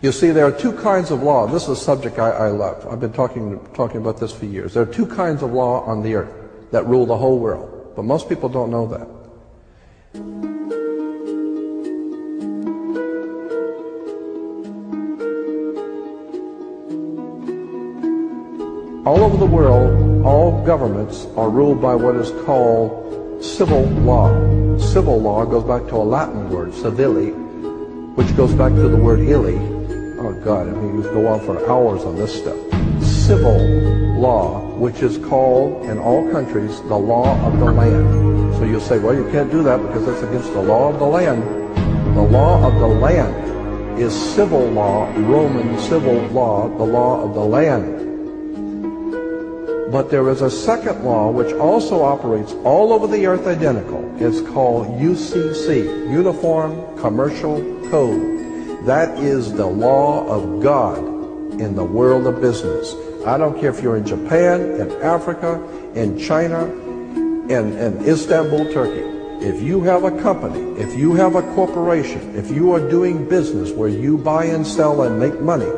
You see, there are two kinds of law. This is a subject I love. I've been talking about this for years. There are two kinds of law on the earth that rule the whole world, but most people don't know that. All over the world, all governments are ruled by what is called civil law. Civil law goes back to a Latin word, civili, which goes back to the word illy. Oh God, I mean, you could go on for hours on this stuff. Civil law, which is called in all countries the law of the land. So you'll say, well, you can't do that because that's against the law of the land. The law of the land is civil law, Roman civil law, the law of the land. But there is a second law which also operates all over the earth identical. It's called UCC, Uniform Commercial Code. That is the law of God in the world of business. I don't care if you're in Japan, in Africa, in China, in Istanbul, Turkey. If you have a company, if you have a corporation, if you are doing business where you buy and sell and make money,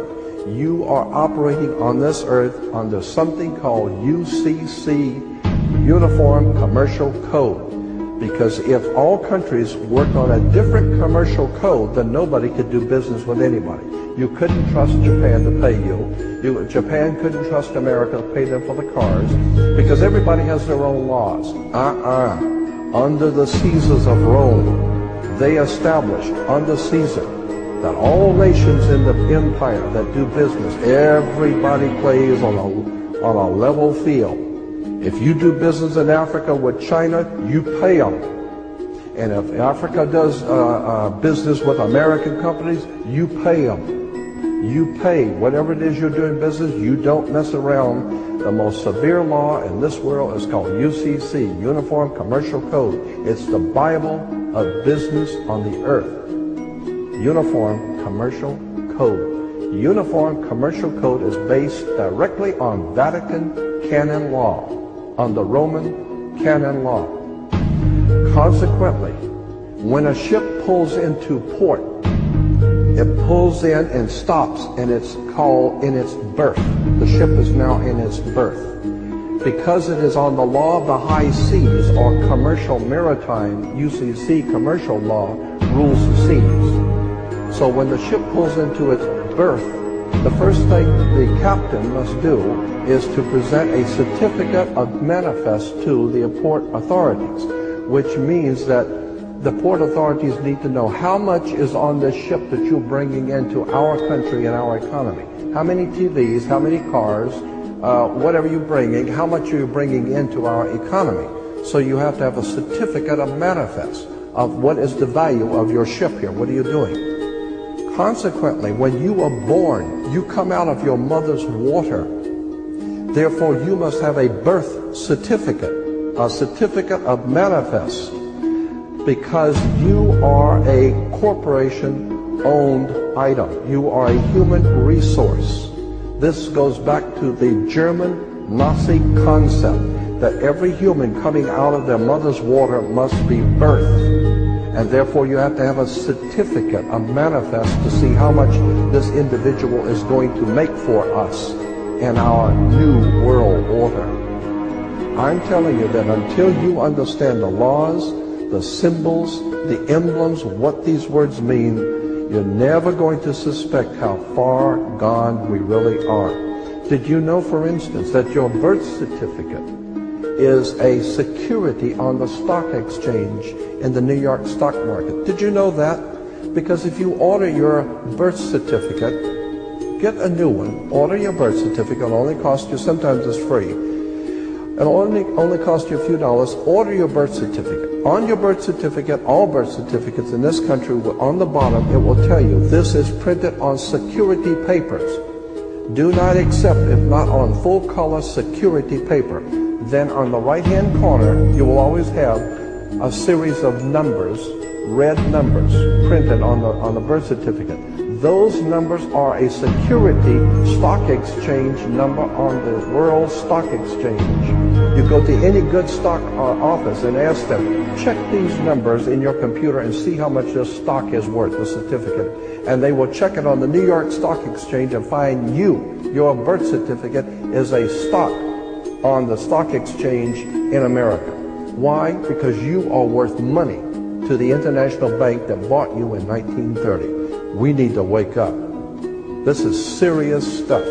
you are operating on this earth under something called UCC, Uniform Commercial Code. Because if all countries worked on a different commercial code, then nobody could do business with anybody. You couldn't trust Japan to pay you. Japan couldn't trust America to pay them for the cars, because everybody has their own laws. Under the Caesars of Rome, they established under Caesar that all nations in the empire that do business, everybody plays on a level field. If you do business in Africa with China, you pay them. And if Africa does business with American companies, you pay them. You pay. Whatever it is you're doing business, you don't mess around. The most severe law in this world is called UCC, Uniform Commercial Code. It's the Bible of business on the earth. Uniform Commercial Code. Uniform Commercial Code is based directly on Vatican canon law, on the Roman canon law. Consequently, when a ship pulls into port, it pulls in and stops, and it's called in its berth. The ship is now in its berth. Because it is on the law of the high seas, or commercial maritime, UCC commercial law, rules the seas. So when the ship pulls into its berth, the first thing the captain must do is to present a certificate of manifest to the port authorities, which means that the port authorities need to know how much is on this ship that you're bringing into our country and our economy. How many TVs, how many cars, whatever you're bringing, how much are you bringing into our economy. So you have to have a certificate of manifest of what is the value of your ship here. What are you doing? Consequently, when you are born, you come out of your mother's water. Therefore, you must have a birth certificate, a certificate of manifest, because you are a corporation-owned item. You are a human resource. This goes back to the German Nazi concept that every human coming out of their mother's water must be birthed. And therefore you have to have a certificate, a manifest, to see how much this individual is going to make for us in our new world order. I'm telling you that until you understand the laws, the symbols, the emblems, what these words mean, you're never going to suspect how far gone we really are. Did you know, for instance, that your birth certificate is a security on the stock exchange in the New York stock market? Did you know that? Because if you order your birth certificate, get a new one, order your birth certificate, it'll only cost you, sometimes it's free, it'll only cost you a few dollars. Order your birth certificate. On your birth certificate, all birth certificates in this country, on the bottom, it will tell you this is printed on security papers. Do not accept if not on full color security paper. Then on the right-hand corner, you will always have a series of numbers, red numbers, printed on the birth certificate. Those numbers are a security stock exchange number on the World Stock Exchange. You go to any good stock office and ask them, check these numbers in your computer and see how much this stock is worth, the certificate. And they will check it on the New York Stock Exchange and find your birth certificate is a stock on the stock exchange in America. Why? Because you are worth money to the international bank that bought you in 1930. We need to wake up. This is serious stuff.